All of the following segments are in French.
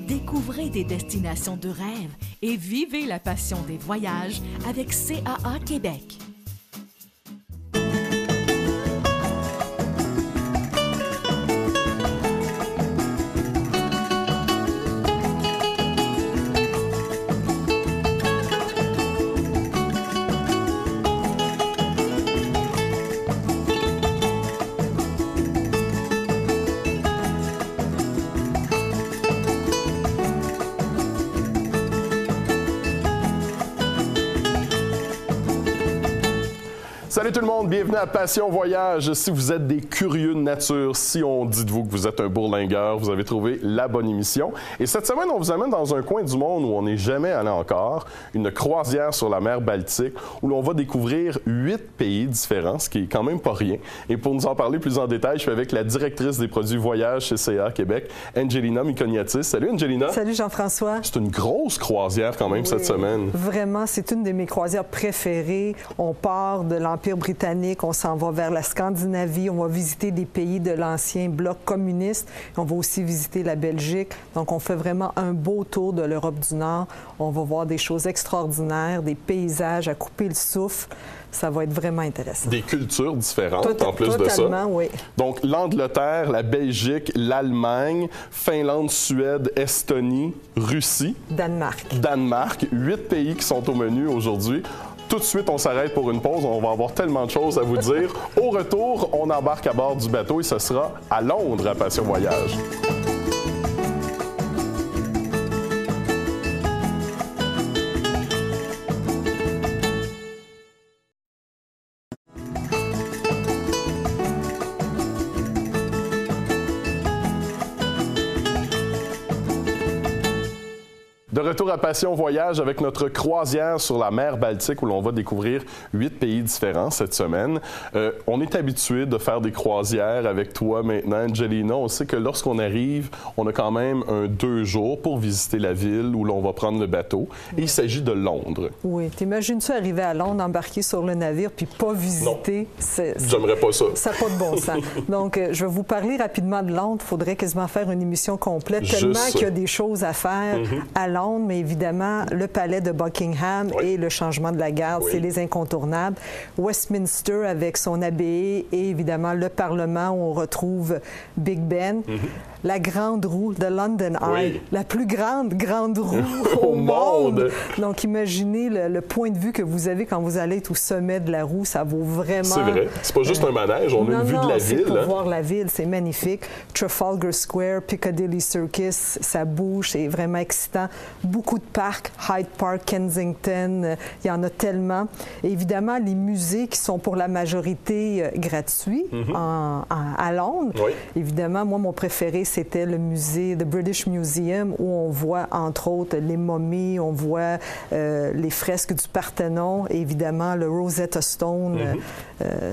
Découvrez des destinations de rêve et vivez la passion des voyages avec CAA Québec. Salut tout le monde, bienvenue à Passion Voyage. Si vous êtes des curieux de nature, si on dit de vous que vous êtes un bourlingueur, vous avez trouvé la bonne émission. Et cette semaine, on vous amène dans un coin du monde où on n'est jamais allé encore, une croisière sur la mer Baltique, où l'on va découvrir 8 pays différents, ce qui est quand même pas rien. Et pour nous en parler plus en détail, je suis avec la directrice des produits voyage chez CAA Québec, Angelina Mikoniatis. Salut Angelina. Salut Jean-François. C'est une grosse croisière quand même cette semaine. Vraiment, c'est une de mes croisières préférées. On part de l'Empire britannique, on s'en va vers la Scandinavie, on va visiter des pays de l'ancien bloc communiste, on va aussi visiter la Belgique. Donc, on fait vraiment un beau tour de l'Europe du Nord. On va voir des choses extraordinaires, des paysages à couper le souffle. Ça va être vraiment intéressant. Des cultures différentes en plus de ça. Totalement, oui. Donc, l'Angleterre, la Belgique, l'Allemagne, Finlande, Suède, Estonie, Russie. Danemark. 8 pays qui sont au menu aujourd'hui. Tout de suite, on s'arrête pour une pause. On va avoir tellement de choses à vous dire. Au retour, on embarque à bord du bateau et ce sera à Londres à Passion Voyage. De retour à Passion Voyage avec notre croisière sur la mer Baltique où l'on va découvrir 8 pays différents cette semaine. On est habitué de faire des croisières avec toi maintenant, Angelina. On sait que lorsqu'on arrive, on a quand même 2 jours pour visiter la ville où l'on va prendre le bateau. Et il s'agit de Londres. Oui. T'imagines-tu arriver à Londres, embarquer sur le navire, puis pas visiter? Non, j'aimerais pas ça. Ça n'a pas de bon sens. Donc, je vais vous parler rapidement de Londres. Il faudrait quasiment faire une émission complète, tellement qu'il y a des choses à faire à Londres. Mais évidemment, le palais de Buckingham et le changement de la garde, c'est les incontournables. Westminster avec son abbaye et évidemment le Parlement où on retrouve Big Ben. La grande roue de London Eye, la plus grande roue au monde. Donc, imaginez le point de vue que vous avez quand vous allez être au sommet de la roue. Ça vaut vraiment... C'est vrai. C'est pas juste un manège. On a une vue de la ville. Pour voir la ville, c'est magnifique. Trafalgar Square, Piccadilly Circus, ça bouge, c'est vraiment excitant. Beaucoup de parcs, Hyde Park, Kensington, il y en a tellement. Et évidemment, les musées qui sont pour la majorité gratuits à Londres. Oui. Évidemment, moi, mon préféré, c'était le musée, The British Museum, où on voit, entre autres, les momies, on voit les fresques du Parthénon et évidemment le Rosetta Stone.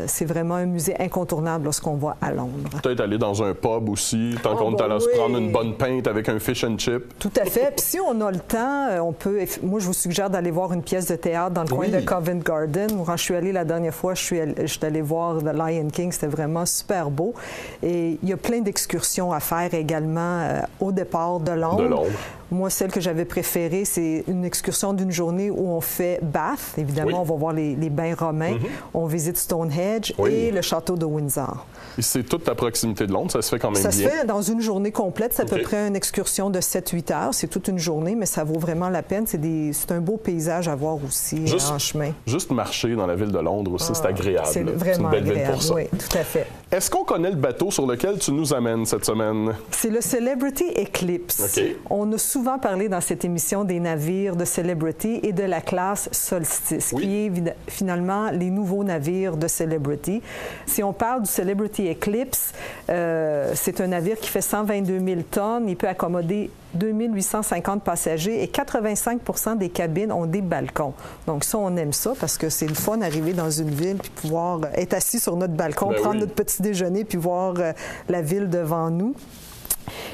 C'est vraiment un musée incontournable lorsqu'on va à Londres. Peut-être aller dans un pub aussi, tant qu'on est allé se prendre une bonne pinte avec un fish and chip. Tout à fait. Puis si on a le temps, on peut... Moi, je vous suggère d'aller voir une pièce de théâtre dans le coin de Covent Garden. Quand je suis allée la dernière fois, je suis allée voir The Lion King. C'était vraiment super beau. Et il y a plein d'excursions à faire également au départ de Londres. Moi, celle que j'avais préférée, c'est une excursion d'une journée où on fait Bath. Évidemment, on va voir les bains romains. On visite Stonehenge et le château de Windsor. Et c'est toute à proximité de Londres, ça se fait quand même bien. Ça se fait dans une journée complète. C'est à peu près une excursion de 7-8 heures. C'est toute une journée, mais ça vaut vraiment la peine. C'est un beau paysage à voir aussi en chemin. Juste marcher dans la ville de Londres aussi, c'est agréable. C'est vraiment une belle agréable, ville pour ça. Oui, tout à fait. Est-ce qu'on connaît le bateau sur lequel tu nous amènes cette semaine? C'est le Celebrity Eclipse. On a souvent parlé dans cette émission des navires de Celebrity et de la classe Solstice, qui est finalement les nouveaux navires de Celebrity. Si on parle du Celebrity Eclipse, c'est un navire qui fait 122 000 tonnes. Il peut accommoder 2850 passagers et 85% des cabines ont des balcons. Donc ça, on aime ça parce que c'est le fun d'arriver dans une ville puis pouvoir être assis sur notre balcon, prendre notre petit déjeuner puis voir la ville devant nous.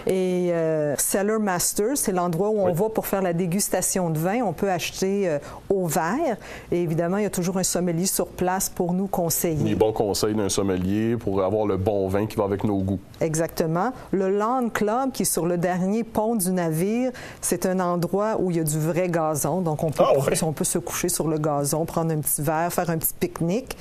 Et Cellar Master, c'est l'endroit où on va pour faire la dégustation de vin. On peut acheter au verre. Et évidemment, il y a toujours un sommelier sur place pour nous conseiller. Les bons conseils d'un sommelier pour avoir le bon vin qui va avec nos goûts. Exactement. Le Lawn Club, qui est sur le dernier pont du navire, c'est un endroit où il y a du vrai gazon. Donc, on peut se coucher sur le gazon, prendre un petit verre, faire un petit pique-nique.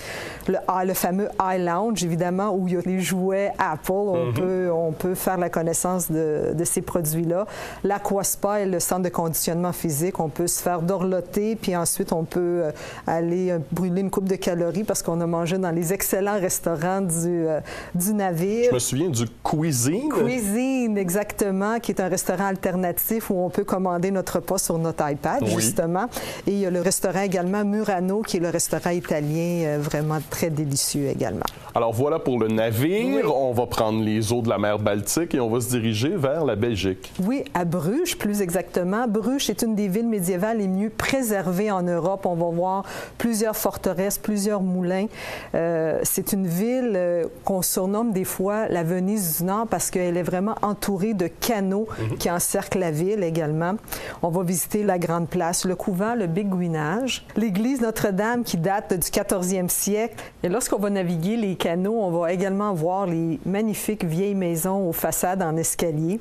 Le fameux High Lounge, évidemment, où il y a les jouets Apple. On peut faire la connaissance de ces produits-là. L'Aqua-Spa est le centre de conditionnement physique. On peut se faire dorloter, puis ensuite, on peut aller brûler une coupe de calories parce qu'on a mangé dans les excellents restaurants du navire. Je me souviens du Cuisine. Cuisine, exactement, qui est un restaurant alternatif où on peut commander notre repas sur notre iPad, justement. Et il y a le restaurant également Murano, qui est le restaurant italien vraiment très délicieux également. Alors voilà pour le navire. Oui. On va prendre les eaux de la mer Baltique et on va se diriger vers la Belgique. Oui, à Bruges, plus exactement. Bruges est une des villes médiévales les mieux préservées en Europe. On va voir plusieurs forteresses, plusieurs moulins. C'est une ville qu'on surnomme des fois la Venise du Nord parce qu'elle est vraiment entourée de canaux qui encerclent la ville également. On va visiter la Grande Place, le couvent, le Béguinage, l'église Notre-Dame qui date du 14e siècle. Et lorsqu'on va naviguer les canaux, on va également voir les magnifiques vieilles maisons aux façades en escalier.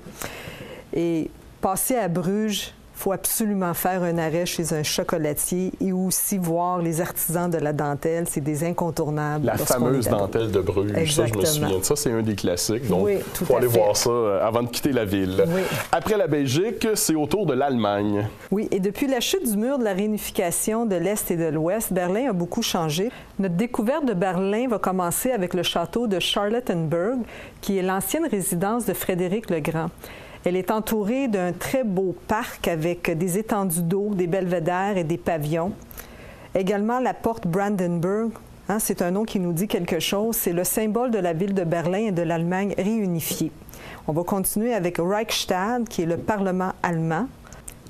Et passer à Bruges, il faut absolument faire un arrêt chez un chocolatier et aussi voir les artisans de la dentelle. C'est des incontournables. La fameuse dentelle de Bruges. Exactement. Ça, je me souviens de ça. C'est un des classiques. Donc, il faut aller voir ça avant de quitter la ville. Oui. Après la Belgique, c'est au tour de l'Allemagne. Oui, et depuis la chute du mur de la réunification de l'Est et de l'Ouest, Berlin a beaucoup changé. Notre découverte de Berlin va commencer avec le château de Charlottenburg, qui est l'ancienne résidence de Frédéric le Grand. Elle est entourée d'un très beau parc avec des étendues d'eau, des belvédères et des pavillons. Également, la porte Brandenburg, c'est un nom qui nous dit quelque chose. C'est le symbole de la ville de Berlin et de l'Allemagne réunifiée. On va continuer avec Reichstag, qui est le Parlement allemand.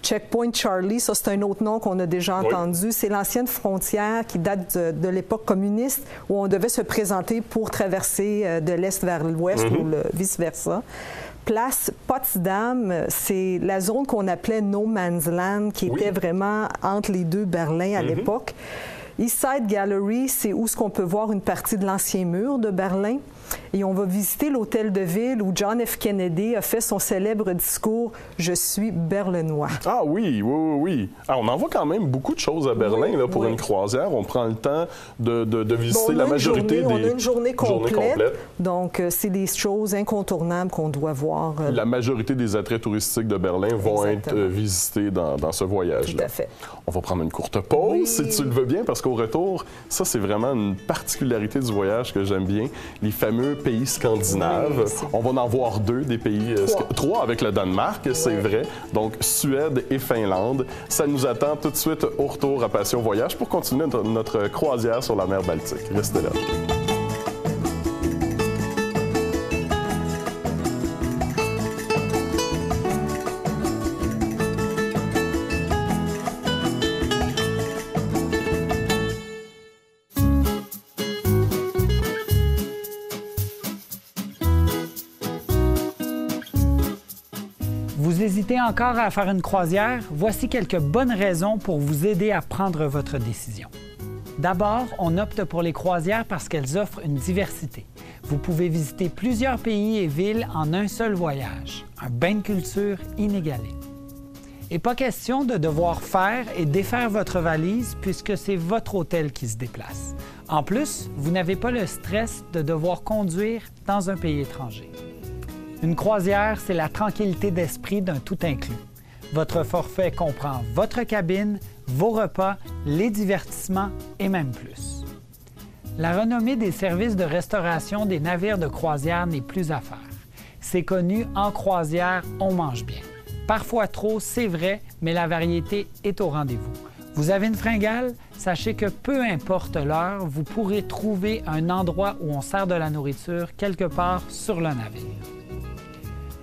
Checkpoint Charlie, ça c'est un autre nom qu'on a déjà entendu. C'est l'ancienne frontière qui date de l'époque communiste où on devait se présenter pour traverser de l'Est vers l'Ouest ou vice-versa. Place Potsdam, c'est la zone qu'on appelait No Man's Land, qui était vraiment entre les deux Berlin à l'époque. Eastside Gallery, c'est où on peut voir une partie de l'ancien mur de Berlin. Et on va visiter l'hôtel de ville où John F. Kennedy a fait son célèbre discours « Je suis berlinois ». Ah oui. Ah, on en voit quand même beaucoup de choses à Berlin là, pour une croisière. On prend le temps de visiter la majorité On a une journée complète. Donc, c'est des choses incontournables qu'on doit voir. La majorité des attraits touristiques de Berlin vont être visités dans ce voyage-là. Tout à fait. On va prendre une courte pause, si tu le veux bien, parce qu'au retour, ça, c'est vraiment une particularité du voyage que j'aime bien. Les fameux pays scandinaves. On va en voir deux des pays... Trois avec le Danemark, c'est vrai. Donc, Suède et Finlande. Ça nous attend tout de suite au retour à Passion Voyage pour continuer notre croisière sur la mer Baltique. Restez là. Vous hésitez encore à faire une croisière? Voici quelques bonnes raisons pour vous aider à prendre votre décision. D'abord, on opte pour les croisières parce qu'elles offrent une diversité. Vous pouvez visiter plusieurs pays et villes en un seul voyage. Un bain de culture inégalé. Et pas question de devoir faire et défaire votre valise puisque c'est votre hôtel qui se déplace. En plus, vous n'avez pas le stress de devoir conduire dans un pays étranger. Une croisière, c'est la tranquillité d'esprit d'un tout inclus. Votre forfait comprend votre cabine, vos repas, les divertissements et même plus. La renommée des services de restauration des navires de croisière n'est plus à faire. C'est connu, en croisière, on mange bien. Parfois trop, c'est vrai, mais la variété est au rendez-vous. Vous avez une fringale? Sachez que peu importe l'heure, vous pourrez trouver un endroit où on sert de la nourriture quelque part sur le navire.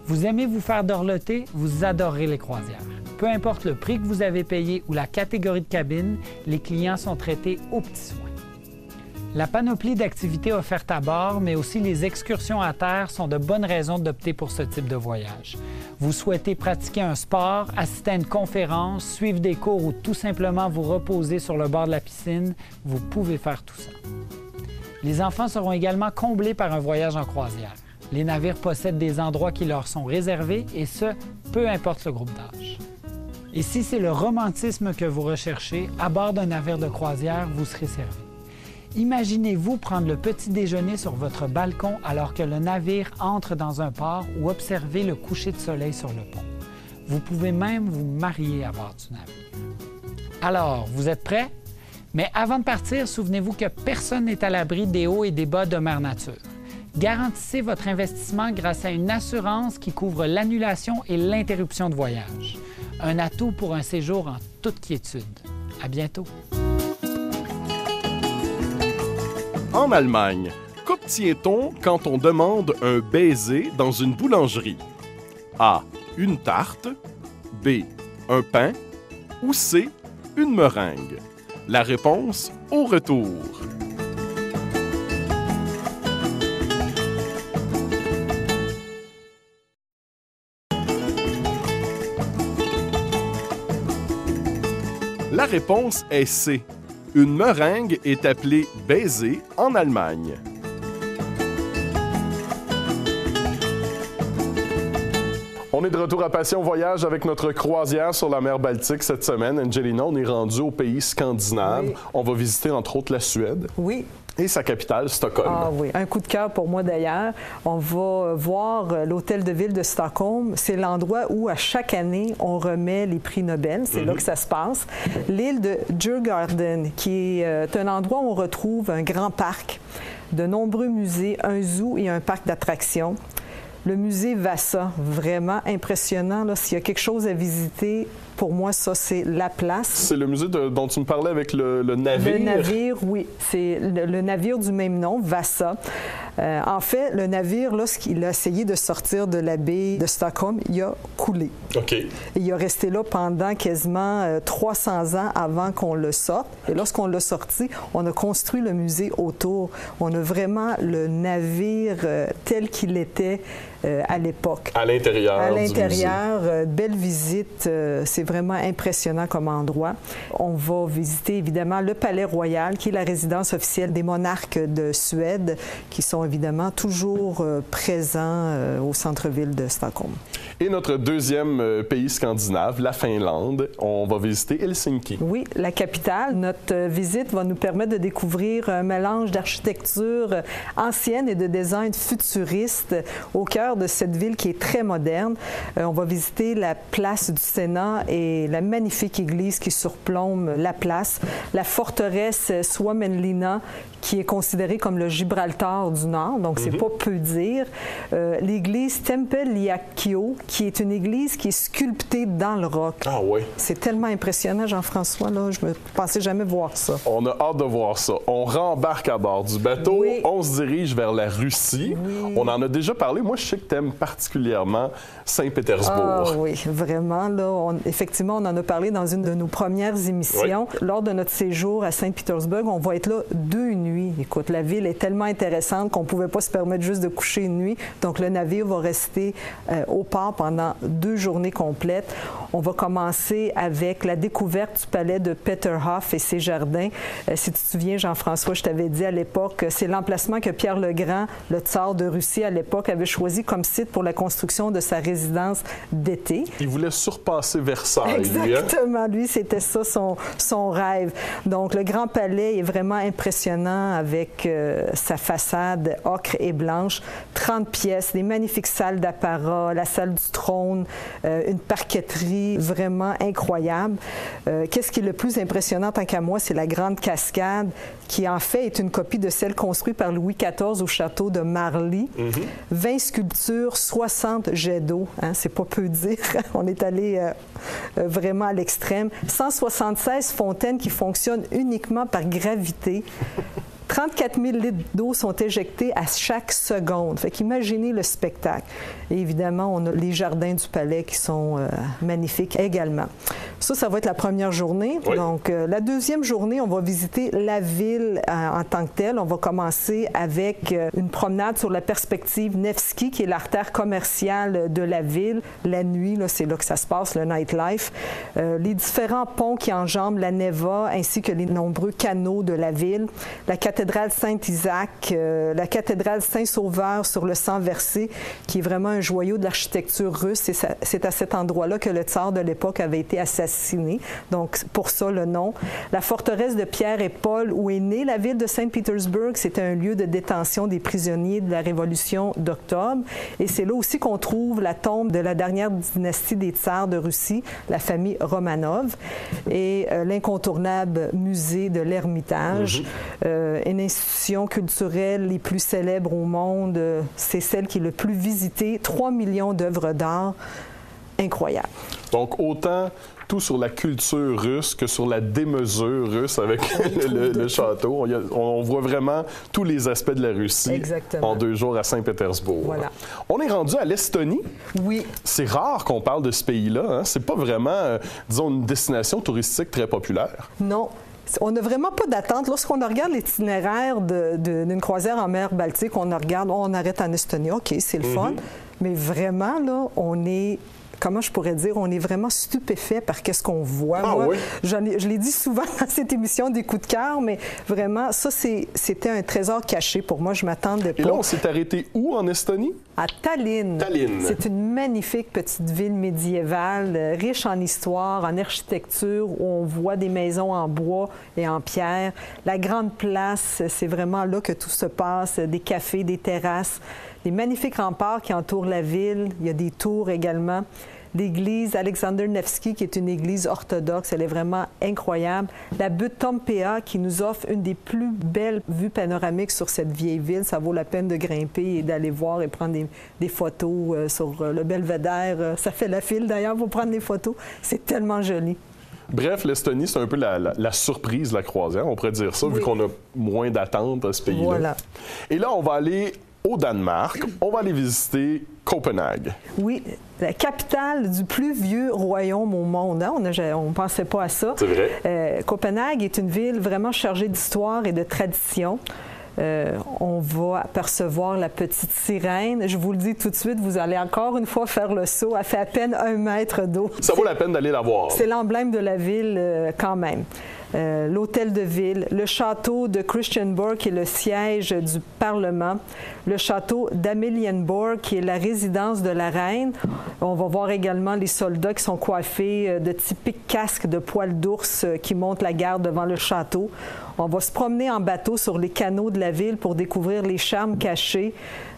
Vous aimez vous faire dorloter? Vous adorerez les croisières. Peu importe le prix que vous avez payé ou la catégorie de cabine, les clients sont traités aux petits soins. La panoplie d'activités offertes à bord, mais aussi les excursions à terre sont de bonnes raisons d'opter pour ce type de voyage. Vous souhaitez pratiquer un sport, assister à une conférence, suivre des cours ou tout simplement vous reposer sur le bord de la piscine, vous pouvez faire tout ça. Les enfants seront également comblés par un voyage en croisière. Les navires possèdent des endroits qui leur sont réservés et ce, peu importe le groupe d'âge. Et si c'est le romantisme que vous recherchez, à bord d'un navire de croisière, vous serez servi. Imaginez-vous prendre le petit déjeuner sur votre balcon alors que le navire entre dans un port ou observer le coucher de soleil sur le pont. Vous pouvez même vous marier à bord du navire. Alors, vous êtes prêts? Mais avant de partir, souvenez-vous que personne n'est à l'abri des hauts et des bas de Mère Nature. Garantissez votre investissement grâce à une assurance qui couvre l'annulation et l'interruption de voyage. Un atout pour un séjour en toute quiétude. À bientôt! En Allemagne, qu'obtient-on quand on demande un baiser dans une boulangerie? A. Une tarte. B. Un pain. Ou C. Une meringue. La réponse au retour. La réponse est C. Une meringue est appelée baiser en Allemagne. On est de retour à Passion Voyage avec notre croisière sur la mer Baltique cette semaine. Angelina, on est rendu au pays scandinave. Oui. On va visiter entre autres la Suède. Oui. Et sa capitale, Stockholm. Ah oui, un coup de cœur pour moi d'ailleurs. On va voir l'hôtel de ville de Stockholm. C'est l'endroit où à chaque année, on remet les prix Nobel. C'est là que ça se passe. L'île de Djurgården, qui est un endroit où on retrouve un grand parc, de nombreux musées, un zoo et un parc d'attractions. Le musée Vasa, vraiment impressionnant. S'il y a quelque chose à visiter, pour moi, ça, c'est la place. C'est le musée dont tu me parlais avec le navire? Le navire, oui. C'est le navire du même nom, Vasa. En fait, le navire, lorsqu'il a essayé de sortir de la baie de Stockholm, il a coulé. OK. Et il a resté là pendant quasiment 300 ans avant qu'on le sorte. Et lorsqu'on l'a sorti, on a construit le musée autour. On a vraiment le navire tel qu'il était à l'époque. À l'intérieur. À l'intérieur, belle visite. C'est vraiment impressionnant comme endroit. On va visiter évidemment le Palais Royal, qui est la résidence officielle des monarques de Suède, qui sont évidemment toujours présents au centre-ville de Stockholm. Et notre deuxième pays scandinave, la Finlande, on va visiter Helsinki. Oui, la capitale. Notre visite va nous permettre de découvrir un mélange d'architecture ancienne et de design futuriste au cœur de cette ville qui est très moderne. On va visiter la place du Sénat et la magnifique église qui surplombe la place, la forteresse Suomenlinna, qui est considérée comme le Gibraltar du Nord, donc c'est pas peu dire. L'église Tempeliakio, qui est une église qui est sculptée dans le roc. Ah oui. C'est tellement impressionnant, Jean-François, là, je ne pensais jamais voir ça. On a hâte de voir ça. On rembarque à bord du bateau, oui. On se dirige vers la Russie. Oui. On en a déjà parlé. Moi, je sais que tu aimes particulièrement Saint-Pétersbourg. Ah oui, vraiment. Là, effectivement, on en a parlé dans une de nos premières émissions. Oui. Lors de notre séjour à Saint-Pétersbourg, on va être là 2 nuits. Écoute, la ville est tellement intéressante qu'on ne pouvait pas se permettre juste de coucher une nuit. Donc, le navire va rester au port pendant 2 journées complètes. On va commencer avec la découverte du palais de Peterhof et ses jardins. Si tu te souviens, Jean-François, je t'avais dit à l'époque, c'est l'emplacement que Pierre le Grand, le tsar de Russie à l'époque, avait choisi comme site pour la construction de sa résidence d'été. Il voulait surpasser Versailles. Exactement. Lui, c'était ça son rêve. Donc, le Grand Palais est vraiment impressionnant avec sa façade ocre et blanche, 30 pièces, des magnifiques salles d'apparat, la salle du trône, une parqueterie vraiment incroyable. Qu'est-ce qui est le plus impressionnant tant qu'à moi, c'est la grande cascade qui en fait est une copie de celle construite par Louis XIV au château de Marly. 20 sculptures, 60 jets d'eau, hein, c'est pas peu dire. On est allé vraiment à l'extrême. 176 fontaines qui fonctionnent uniquement par gravité. 34 000 litres d'eau sont éjectés à chaque seconde. Fait qu'imaginez le spectacle. Et évidemment, on a les jardins du palais qui sont magnifiques également. Ça va être la première journée. Oui. Donc, la deuxième journée, on va visiter la ville en tant que telle. On va commencer avec une promenade sur la perspective Nevsky, qui est l'artère commerciale de la ville. La nuit, là, c'est là que ça se passe, le nightlife. Les différents ponts qui enjambent la Neva, ainsi que les nombreux canaux de la ville. La cathédrale Saint-Isaac, la cathédrale Saint-Sauveur sur le sang versé, qui est vraiment un joyau de l'architecture russe. Et c'est à cet endroit-là que le tsar de l'époque avait été assassiné. Donc, pour ça, le nom. La forteresse de Pierre et Paul, où est née la ville de Saint-Pétersbourg, c'était un lieu de détention des prisonniers de la Révolution d'octobre. Et c'est là aussi qu'on trouve la tombe de la dernière dynastie des tsars de Russie, la famille Romanov, et l'incontournable musée de l'Ermitage, une institution culturelle les plus célèbres au monde. C'est celle qui est le plus visitée, 3 millions d'œuvres d'art. Incroyable. Donc, autant tout sur la culture russe que sur la démesure russe avec le château. On voit vraiment tous les aspects de la Russie. Exactement. En 2 jours à Saint-Pétersbourg. Voilà. On est rendu à l'Estonie. Oui. C'est rare qu'on parle de ce pays-là. Hein? C'est pas vraiment, disons, une destination touristique très populaire. Non. On n'a vraiment pas d'attente. Lorsqu'on regarde l'itinéraire d'une croisière en mer Baltique, on arrête en Estonie. OK, c'est le fun. Mais vraiment, là, on est... Comment je pourrais dire, on est vraiment stupéfait par qu'est-ce qu'on voit. Moi, oui? Je l'ai dit souvent dans cette émission des coups de cœur, mais vraiment, ça, c'était un trésor caché pour moi. Je m'attendais pas. Et là, on s'est arrêté où en Estonie? À Tallinn. Tallinn. C'est une magnifique petite ville médiévale, riche en histoire, en architecture, où on voit des maisons en bois et en pierre. La grande place, c'est vraiment là que tout se passe, des cafés, des terrasses, des magnifiques remparts qui entourent la ville. Il y a des tours également. L'église Alexander Nevsky, qui est une église orthodoxe, elle est vraiment incroyable. La butte Tompea, qui nous offre une des plus belles vues panoramiques sur cette vieille ville. Ça vaut la peine de grimper et d'aller voir et prendre des photos sur le belvédère. Ça fait la file d'ailleurs pour prendre des photos. C'est tellement joli. Bref, l'Estonie, c'est un peu la surprise de la croisière, on pourrait dire ça, vu qu'on a moins d'attentes à ce pays-là. Voilà. Et là, on va aller au Danemark. On va aller visiter Copenhague. Oui, la capitale du plus vieux royaume au monde. Hein? On ne pensait pas à ça. C'est vrai. Copenhague est une ville vraiment chargée d'histoire et de tradition. On va apercevoir la petite sirène. Je vous le dis tout de suite, vous allez encore une fois faire le saut. Elle fait à peine 1 mètre d'eau. Ça vaut la peine d'aller la voir. C'est l'emblème de la ville quand même. L'hôtel de ville, le château de Christiansborg qui est le siège du Parlement, le château d'Amelienborg qui est la résidence de la reine. On va voir également les soldats qui sont coiffés de typiques casques de poils d'ours qui montent la garde devant le château. On va se promener en bateau sur les canaux de la ville pour découvrir les charmes cachés.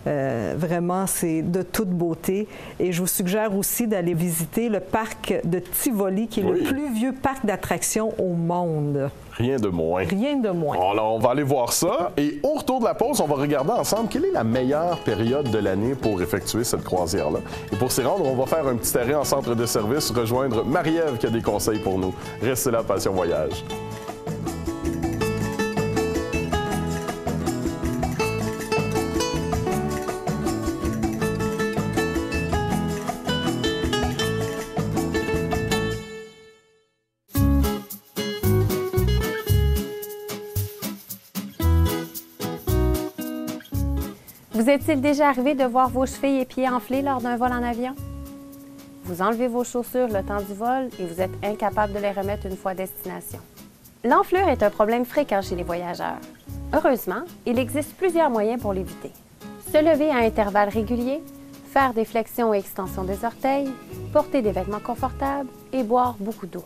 Vraiment, c'est de toute beauté. Et je vous suggère aussi d'aller visiter le parc de Tivoli, qui est le plus vieux parc d'attractions au monde. Rien de moins. Rien de moins. Alors, on va aller voir ça. Et au retour de la pause, on va regarder ensemble quelle est la meilleure période de l'année pour effectuer cette croisière-là. Et pour s'y rendre, on va faire un petit arrêt en centre de service, rejoindre Marie-Ève qui a des conseils pour nous. Restez là, Passion Voyage. Vous est-il déjà arrivé de voir vos chevilles et pieds enflés lors d'un vol en avion? Vous enlevez vos chaussures le temps du vol et vous êtes incapable de les remettre une fois à destination. L'enflure est un problème fréquent chez les voyageurs. Heureusement, il existe plusieurs moyens pour l'éviter. Se lever à intervalles réguliers, faire des flexions et extensions des orteils, porter des vêtements confortables et boire beaucoup d'eau.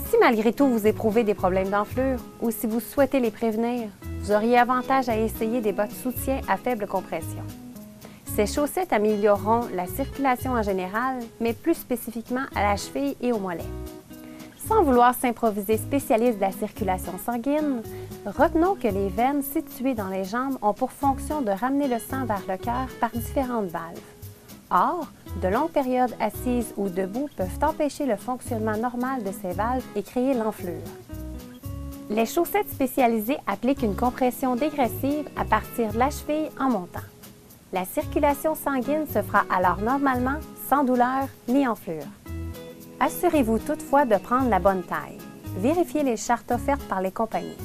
Si malgré tout vous éprouvez des problèmes d'enflure ou si vous souhaitez les prévenir, vous auriez avantage à essayer des bottes soutien à faible compression. Ces chaussettes amélioreront la circulation en général, mais plus spécifiquement à la cheville et au mollet. Sans vouloir s'improviser spécialiste de la circulation sanguine, retenons que les veines situées dans les jambes ont pour fonction de ramener le sang vers le cœur par différentes valves. Or, de longues périodes assises ou debout peuvent empêcher le fonctionnement normal de ces valves et créer l'enflure. Les chaussettes spécialisées appliquent une compression dégressive à partir de la cheville en montant. La circulation sanguine se fera alors normalement sans douleur ni enflure. Assurez-vous toutefois de prendre la bonne taille. Vérifiez les chartes offertes par les compagnies.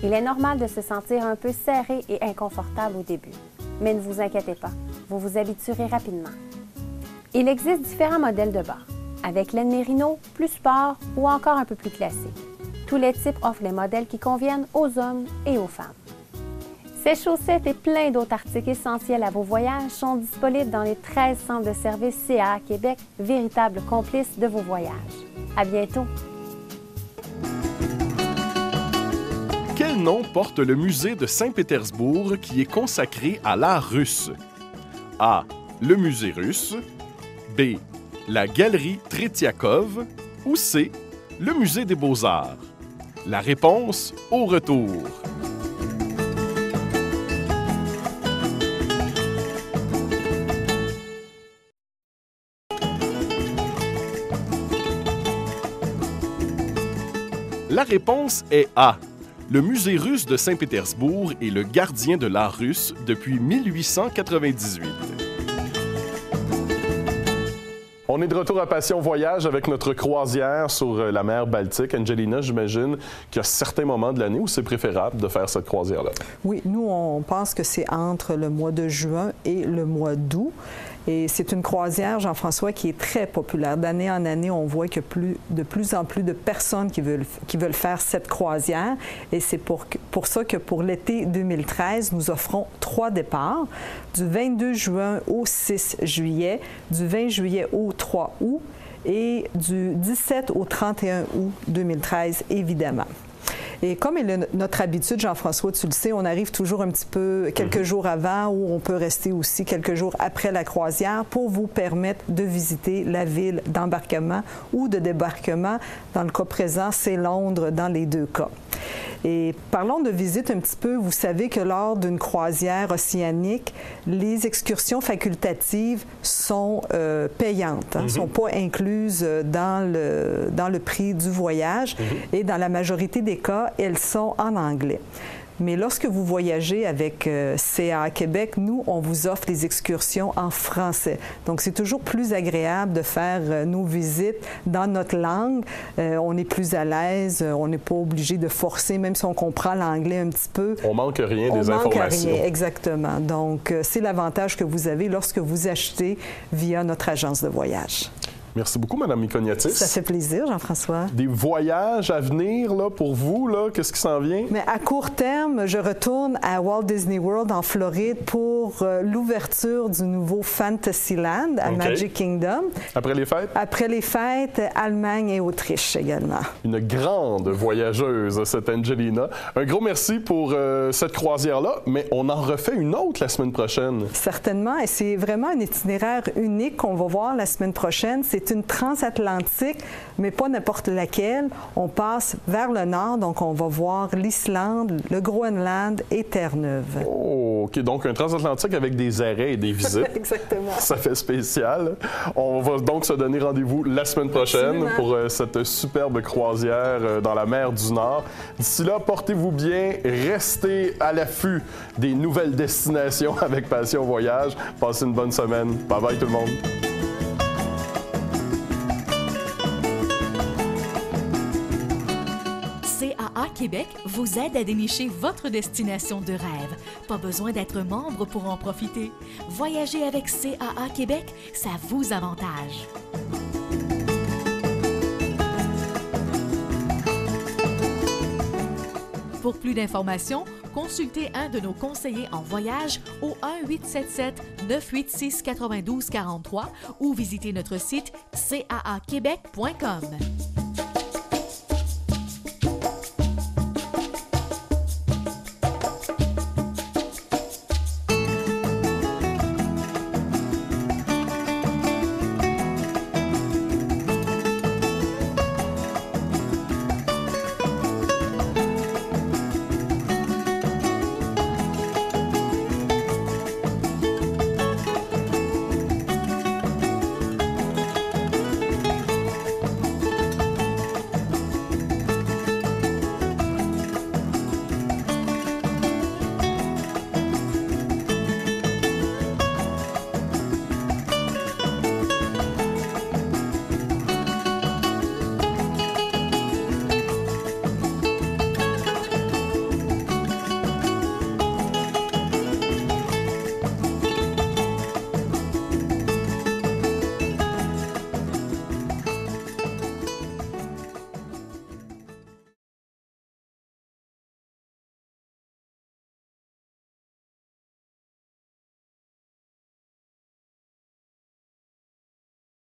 Il est normal de se sentir un peu serré et inconfortable au début, mais ne vous inquiétez pas, vous vous habituerez rapidement. Il existe différents modèles de bas, avec laine mérino, plus sport ou encore un peu plus classique. Tous les types offrent les modèles qui conviennent aux hommes et aux femmes. Ces chaussettes et plein d'autres articles essentiels à vos voyages sont disponibles dans les 13 centres de service CAA Québec, véritables complices de vos voyages. À bientôt! Quel nom porte le musée de Saint-Pétersbourg qui est consacré à l'art russe? A. Le musée russe. B. La galerie Tretiakov. Ou C. Le musée des beaux-arts. La réponse au retour. La réponse est A. Le musée russe de Saint-Pétersbourg est le gardien de l'art russe depuis 1898. On est de retour à Passion Voyage avec notre croisière sur la mer Baltique. Angelina, j'imagine qu'il y a certains moments de l'année où c'est préférable de faire cette croisière-là. Oui, nous, on pense que c'est entre le mois de juin et le mois d'août. Et c'est une croisière, Jean-François, qui est très populaire. D'année en année, on voit qu'il y a de plus en plus de personnes qui veulent faire cette croisière. Et c'est pour ça que pour l'été 2013, nous offrons 3 départs, du 22 juin au 6 juillet, du 20 juillet au 3 août et du 17 au 31 août 2013, évidemment. Et comme il est notre habitude, Jean-François, tu le sais, on arrive toujours un petit peu quelques jours avant ou on peut rester aussi quelques jours après la croisière pour vous permettre de visiter la ville d'embarquement ou de débarquement. Dans le cas présent, c'est Londres dans les 2 cas. Et parlons de visite un petit peu. Vous savez que lors d'une croisière océanique, les excursions facultatives sont payantes, ne sont pas incluses dans le prix du voyage. Et dans la majorité des cas, elles sont en anglais. Mais lorsque vous voyagez avec CAA Québec, nous, on vous offre les excursions en français. Donc, c'est toujours plus agréable de faire nos visites dans notre langue. On est plus à l'aise, on n'est pas obligé de forcer, même si on comprend l'anglais un petit peu. On manque rien des informations. On manque rien, exactement. Donc, c'est l'avantage que vous avez lorsque vous achetez via notre agence de voyage. Merci beaucoup, Mme Mikoniatis. Ça fait plaisir, Jean-François. Des voyages à venir là, pour vous, là, qu'est-ce qui s'en vient? Mais à court terme, je retourne à Walt Disney World en Floride pour l'ouverture du nouveau Fantasyland à Magic Kingdom. Après les fêtes? Après les fêtes, Allemagne et Autriche également. Une grande voyageuse, cette Angelina. Un gros merci pour cette croisière-là, mais on en refait une autre la semaine prochaine. Certainement, et c'est vraiment un itinéraire unique qu'on va voir la semaine prochaine. C'est une transatlantique, mais pas n'importe laquelle. On passe vers le nord, donc on va voir l'Islande, le Groenland et Terre-Neuve. Oh, OK. Donc, un transatlantique avec des arrêts et des visites. Exactement. Ça fait spécial. On va donc se donner rendez-vous la semaine prochaine pour cette superbe croisière dans la mer du Nord. D'ici là, portez-vous bien. Restez à l'affût des nouvelles destinations avec Passion Voyage. Passez une bonne semaine. Bye-bye tout le monde. CAA Québec vous aide à dénicher votre destination de rêve. Pas besoin d'être membre pour en profiter. Voyager avec CAA Québec, ça vous avantage. Pour plus d'informations, consultez un de nos conseillers en voyage au 1-877-986-9243 ou visitez notre site caaquebec.com.